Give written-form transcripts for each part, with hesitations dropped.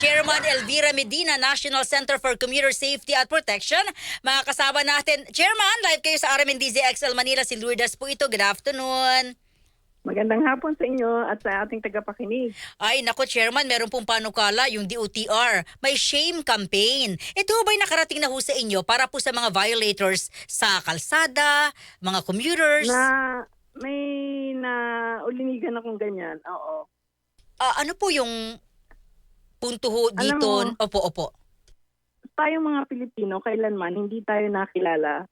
Chairman Elvira Medina, National Center for Commuter Safety at Protection. Mga kasama natin, Chairman, live kayo sa RMNDZ XL Manila. Si Lourdes po ito. Good afternoon. Magandang hapon sa inyo at sa ating tagapakinig. Ay, nako Chairman, meron pong panukala, yung DOTR. May shame campaign. Ito ba'y nakarating na ho sa inyo para po sa mga violators sa kalsada, mga commuters? May ulinigan akong ganyan, oo. Ano po yung punto ho Alam dito? mo, Opo. tayong mga Pilipino, kailanman hindi tayo nakilala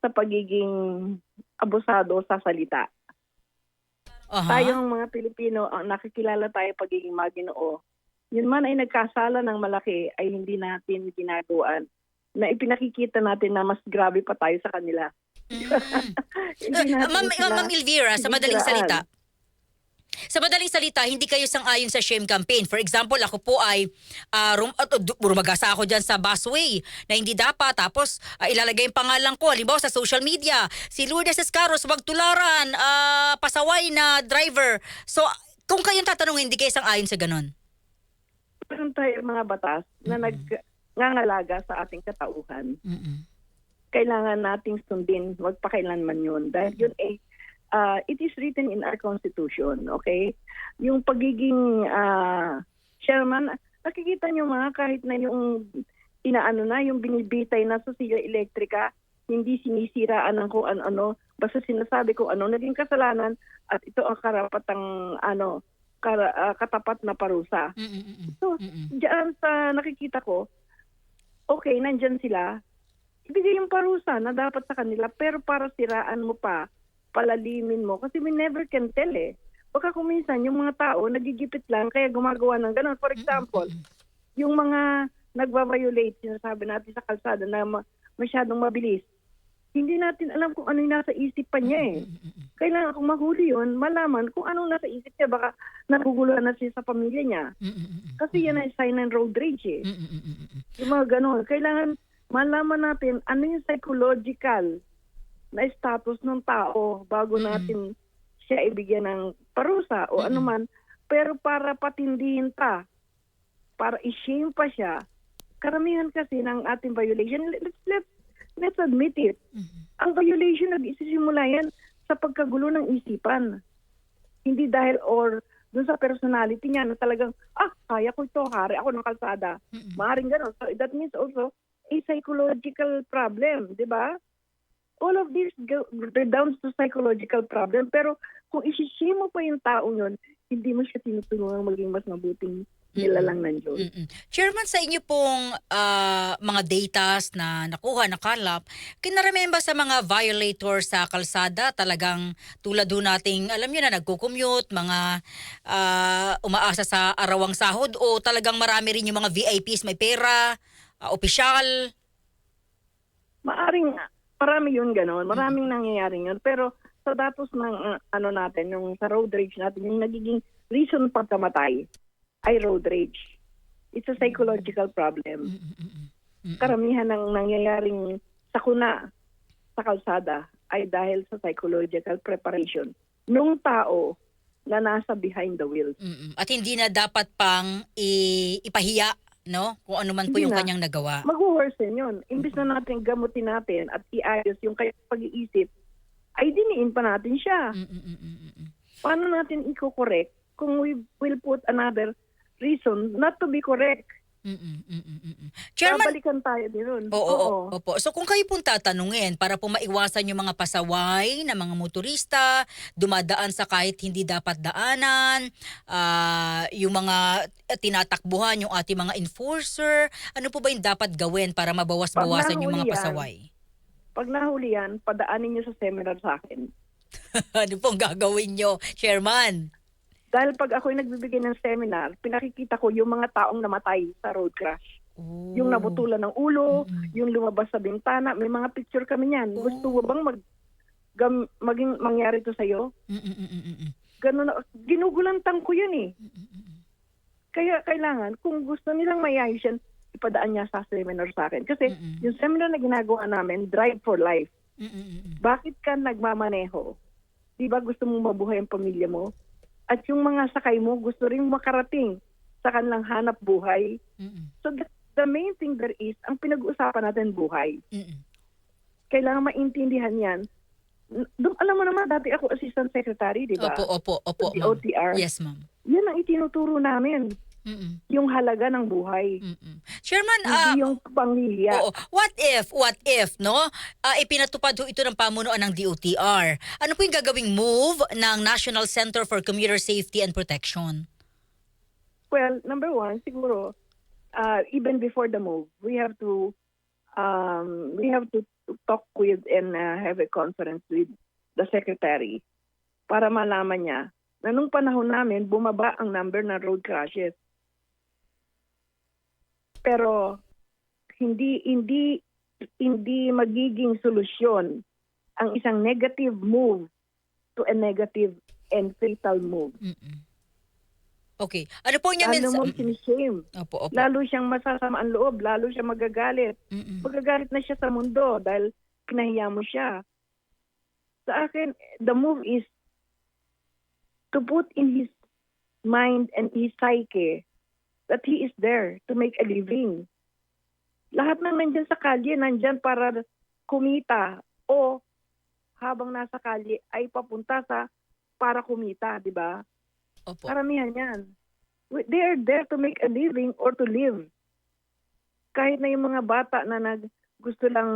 sa pagiging abusado sa salita. Aha. Tayong mga Pilipino, nakikilala tayo pagiging maginoo. Yun man ay nagkasala ng malaki ay hindi natin ginagawan na ipinakikita natin na mas grabe pa tayo sa kanila. Hindi natin Ma'am Elvira, sa madaling sinisiraan. salita, hindi kayo sang-ayon sa shame campaign. For example, ako po ay rumagasa ako dyan sa busway na hindi dapat. Tapos ilalagay yung pangalan ko. Halimbawa sa social media, si Lourdes Escaros, wag tularan, pasaway na driver. So, kung kayong tatanungin, hindi kayo sang-ayon sa ganon? Meron tayo mga batas na nangangalaga sa ating katauhan. Kailangan nating sundin, wag pa kailanman yun. Dahil yun it is written in our constitution, okay? Yung pagiging chairman, nakikita nyo mga kahit na yung yung binibitay na sa sila elektrika, hindi sinisiraan ng kung ano, basta sinasabi ko naging kasalanan at ito ang karapatang katapat na parusa. So, diyan sa nakikita ko, okay, nandyan sila, ibigay yung parusa na dapat sa kanila, pero para siraan mo pa, palalimin mo. Kasi we never can tell Baka kung minsan, yung mga tao, nagigipit lang, kaya gumagawa ng gano'n. For example, yung mga nagva-violate, sinasabi natin sa kalsada na masyadong mabilis, hindi natin alam kung ano yung nasa isip pa niya Kailangan kung mahuli yun, malaman kung anong nasa isip niya. Baka naguguluhan na siya sa pamilya niya. Kasi yan ay sign ng road rage Yung mga gano'n. Kailangan malaman natin ano yung psychological na status ng tao bago natin siya ibigyan ng parusa o anuman. Pero para patindihin pa, para i-shame pa siya, karamihan kasi ng ating violation, let's admit it. Ang violation nag-isisimula yan sa pagkagulo ng isipan. Hindi dahil dun sa personality niya na talagang, kaya ko ito, hari ako ng kalsada. Maaaring gano'n. So that means also a psychological problem, di ba? All of this redounds to psychological problem. Pero kung isi-shame mo pa yung taong yun, hindi mo siya tinutulungan maging mas mabuting nilalang ng Diyos. Chairman, sa inyo pong mga datas na nakuha, nakalap, kinaremember sa mga violators sa kalsada, talagang tulad ho nating, alam nyo na, nagko-commute, mga umaasa sa arawang sahod, o talagang marami rin yung mga VIPs, may pera, opisyal? Marami yun gano'n. Maraming nangyayari yun. Pero sa datos ng natin, yung sa road rage natin, yung nagiging reason pagkamatay ay road rage. It's a psychological problem. Karamihan ng nangyayaring sakuna sa kalsada ay dahil sa psychological preparation nung tao na nasa behind the wheel. At hindi na dapat pang ipahiya, no? Kung ano man po yung kanyang nagawa. Mag-worsen yun. Imbis na natin gamutin natin at iayos yung kanyang pag-iisip, ay diniin pa natin siya. Paano natin i-correct kung we will put another reason not to be correct? Chairman, babalikan tayo din nun. Opo. So kung kayo pong tatanungin para po maiwasan yung mga pasaway na mga motorista, dumadaan sa kahit hindi dapat daanan, yung mga tinatakbuhan, yung ating mga enforcer, ano po ba yung dapat gawin para mabawas-bawasan yung mga pasaway? Pag nahuli yan, padaanin nyo sa seminar sa akin. Ano pong gagawin nyo, Chairman? Dahil pag ako'y nagbibigay ng seminar, pinakikita ko yung mga taong namatay sa road crash. Yung nabutulan ng ulo, yung lumabas sa bintana, may mga picture kami niyan. Gusto mo bang maging mangyari to sa'yo? Ganun, ginugulantang ko yan Kaya kailangan, kung gusto nilang mayayos yan, ipadaan niya sa seminar sa akin. Kasi yung seminar na ginagawa namin, Drive for Life. Bakit ka nagmamaneho? Di ba gusto mo mabuhay ang pamilya mo? At yung mga sakay mo, gusto rin makarating sa kanilang hanap buhay. Mm-mm. So the main thing there is, ang pinag-uusapan natin buhay. Mm-mm. Kailangan maintindihan yan. Alam mo naman, dati ako assistant secretary, di ba? Opo, Sa ma'am. DOTR. Yes, ma'am. Yan ang itinuturo namin. Mm-mm. Yung halaga ng buhay. Mm-mm. Chairman, Hindi yung pamilya. oo. What if, no? Ipinatupad ho ito ng pamunuan ng DOTR. Ano po yung gagawing move ng National Center for Commuter Safety and Protection? Well, number one, siguro, even before the move, we have to talk with and have a conference with the secretary para malaman niya na nung panahon namin, bumaba ang number ng road crashes. Pero hindi magiging solusyon ang isang negative move to a negative and fatal move. Mm-mm. Okay. Ano po niya Lalo mo sinishame. Opo. Lalo siyang masasama ang loob, lalo siyang magagalit. Mm-mm. Magagalit na siya sa mundo dahil pinahiya mo siya. Sa akin, the move is to put in his mind and his psyche that he is there to make a living. Lahat ng nandyan sa kalye, nandyan para kumita o habang nasa kalye ay papunta sa para kumita, di ba? Opo. Karamihan yan. They are there to make a living or to live. Kahit na yung mga bata na gusto lang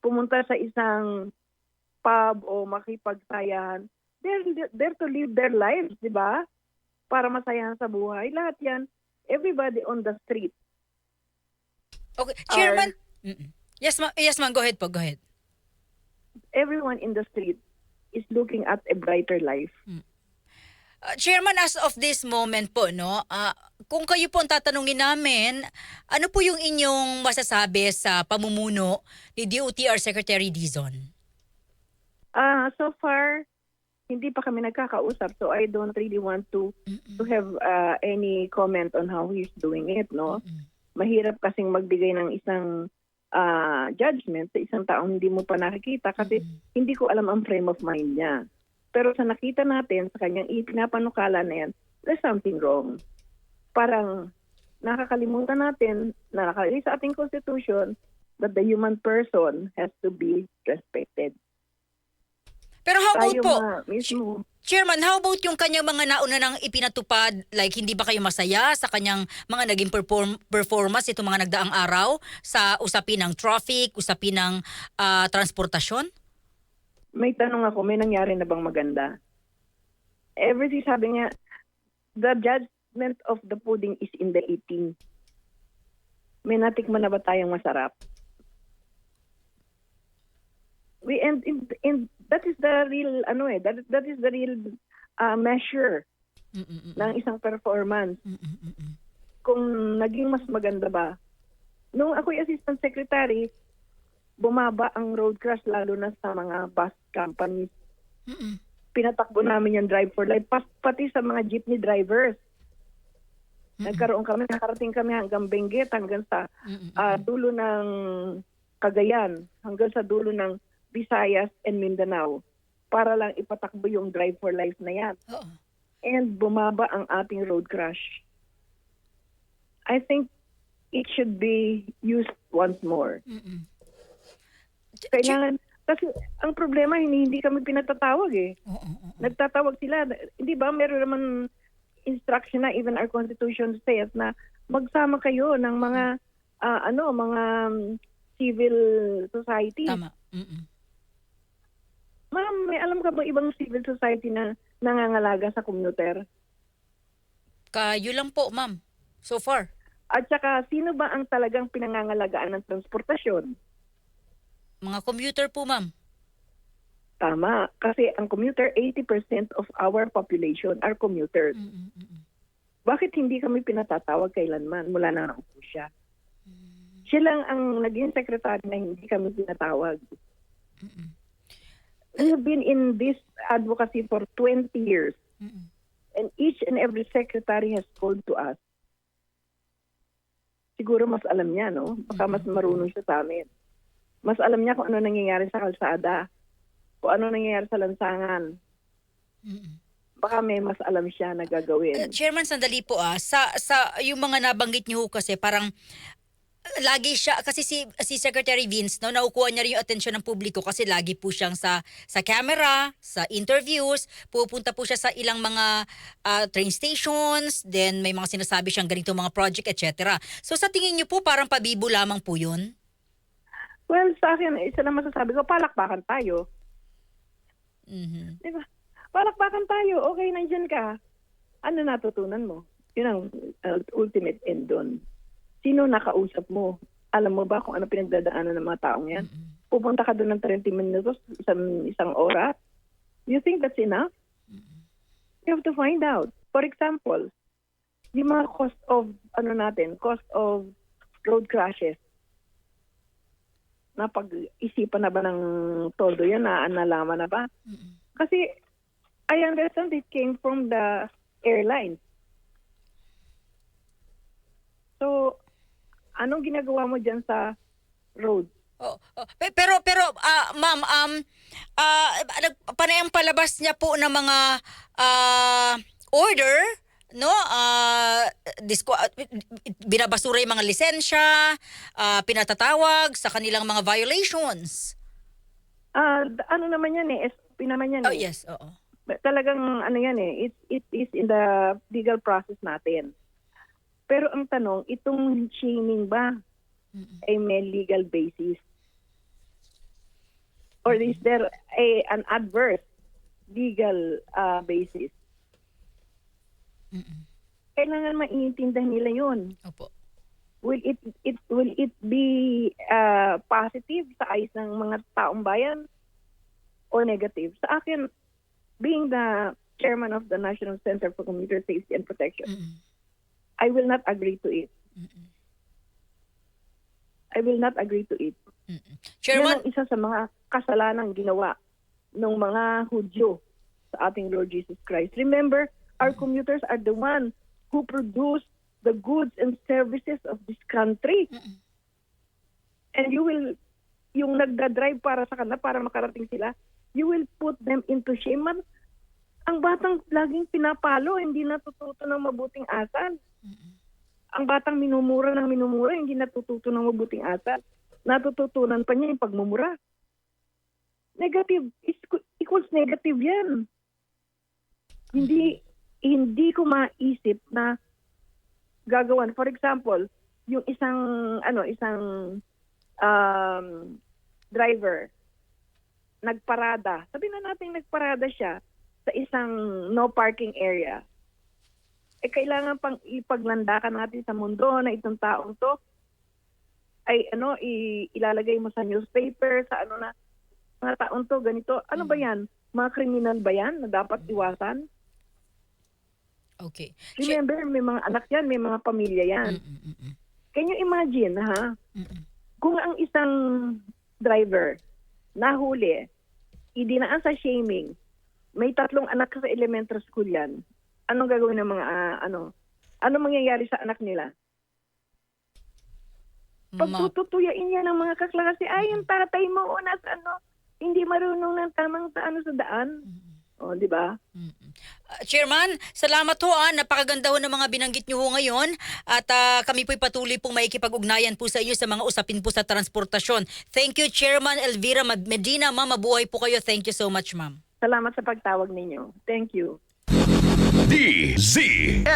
pumunta sa isang pub o makipagsayahan, they're there to live their lives, di ba? Para masayahan sa buhay. Lahat yan, everybody on the street. Okay, Chairman. Yes, ma'am. Go ahead. Everyone in the street is looking at a brighter life. Chairman, as of this moment po, no, kung kayo po ang tatanungin namin, ano po yung inyong masasabi sa pamumuno ni DOTR Secretary Dizon? So far, hindi pa kami nagkakausap, so I don't really want to have any comment on how he's doing it, no? Mahirap kasing magbigay ng isang judgment sa isang taong hindi mo pa nakikita kasi hindi ko alam ang frame of mind niya. Pero sa nakita natin, sa kanyang ipinapanukala na yan, there's something wrong. Parang nakakalimutan natin na nakalagay sa ating constitution that the human person has to be respected. Pero how about Tayo po, mismo, Chairman, how about yung kanyang mga nauna nang ipinatupad? Like, hindi ba kayo masaya sa kanyang mga naging performance itong mga nagdaang araw sa usapin ng traffic, usapin ng transportasyon? may tanong ako, may nangyari na bang maganda? Everything sabi niya, the judgment of the pudding is in the eating. May natikman na ba tayong masarap? And that is the real that is the real measure ng isang performance. Kung naging mas maganda ba. Nung ako'y assistant secretary, bumaba ang road crash lalo na sa mga bus companies. Pinatakbo namin yung Drive for Life, pati sa mga jeepney drivers. Nakarating kami hanggang Benguet, hanggang sa dulo ng Cagayan, hanggang sa dulo ng Visayas and Mindanao para lang ipatakbo yung Drive for Life na yan. And bumaba ang ating road crash. I think it should be used once more. Kailangan, kasi ang problema, hindi kami pinatatawag eh. Nagtatawag sila. Hindi ba, meron naman instruction na even our constitution says na magsama kayo ng mga mga civil society. Tama. Ma'am, may alam ka ba ibang civil society na nangangalaga sa commuter? Kayo lang po, ma'am. So far. At saka, sino ba ang talagang pinangangalagaan ng transportasyon? Mga commuter po, ma'am. Tama. Kasi ang commuter, 80% of our population are commuters. Bakit hindi kami pinatatawag kailanman mula na naupo siya? Siya lang ang naging secretary na hindi kami pinatawag. We have been in this advocacy for 20 years. And each and every secretary has called to us. Siguro mas alam niya, no? Baka mas marunong siya sa amin. Mas alam niya kung ano nangyayari sa kalsada, kung ano nangyayari sa lansangan. Baka may mas alam siya na gagawin. Chairman, sandali po sa yung mga nabanggit niyo ho kasi parang lagi siya kasi si Secretary Vince no nakukuha niya rin yung atensyon ng publiko kasi lagi po siyang sa camera, sa interviews, pupunta po siya sa ilang mga train stations, then may mga sinasabi siyang ganito mga project etc. So sa tingin niyo po parang pabibo lamang po 'yun? Well, sa akin, isa lang masasabi ko, palakpakan tayo. Mhm. Di ba? Palakpakan tayo. Okay, nandyan ka. Ano natutunan mo? Yun ang ultimate end doon. Sino nakausap mo? Alam mo ba kung ano pinagdadaanan ng mga taong yan? Pupunta ka doon ng 30 minutos, isang oras. You think that's enough? You have to find out. For example, yung mga cost of road crashes. Napag-isipan na ba ng todo yan? Nalaman na ba? Kasi I understand it came from the airline. So, anong ginagawa mo dyan sa road? Pero ma'am panayang palabas niya po ng mga order no binabasura yung mga lisensya, pinatatawag sa kanilang mga violations. Ano naman yan SOP naman yan. Oh yes, oo. Talagang ano yan it is in the legal process natin. Pero ang tanong, itong shaming ba ay may legal basis? Or is there an adverse legal basis? Kailangan maintindihan nila yun. Opo. Will it be positive sa eyes ng mga taong bayan or negative? Sa akin, being the chairman of the National Center for Commuter Safety and Protection, I will not agree to it. I will not agree to it. Chairman, Yan ang isa sa mga kasalanang ginawa ng mga Hudyo sa ating Lord Jesus Christ. Remember, our commuters are the ones who produce the goods and services of this country. And yung nagdadrive para sa kanila, para makarating sila, you will put them into shame. Man, ang batang laging pinapalo, hindi natututo ng mabuting asal. Ang batang minumura ng minumura, hindi natututo ng mabuting asal. Natututunan pa niya yung pagmumura. Negative equals negative yan. Hindi ko maisip na gagawan. For example, yung isang driver nagparada. Sabi na natin nagparada siya sa isang no parking area. Kailangan pang ipaglandakan natin sa mundo na itong taong to ay ilalagay mo sa newspaper, sa na mga taong to ganito. Ano ba yan? Mga kriminal ba yan na dapat iwasan? okay. Remember, may mga anak yan, may mga pamilya yan. Can you imagine, kung ang isang driver nahuli, idinaan sa shaming, may 3 anak sa elementary school yan, anong gagawin ng mga, anong mangyayari sa anak nila? Pagtututuyain yan ng mga kaklase, yung tatay mo, hindi marunong ng tamang sa daan. O, di ba? Chairman, salamat ho napakaganda ho ng mga binanggit niyo ho ngayon at kami po'y patuloy pong maikipag-ugnayan po sa inyo sa mga usapin po sa transportasyon. Thank you, Chairman Elvira Medina. Ma'am, mabuhay po kayo. Thank you so much, ma'am. Salamat sa pagtawag ninyo. Thank you. DZXL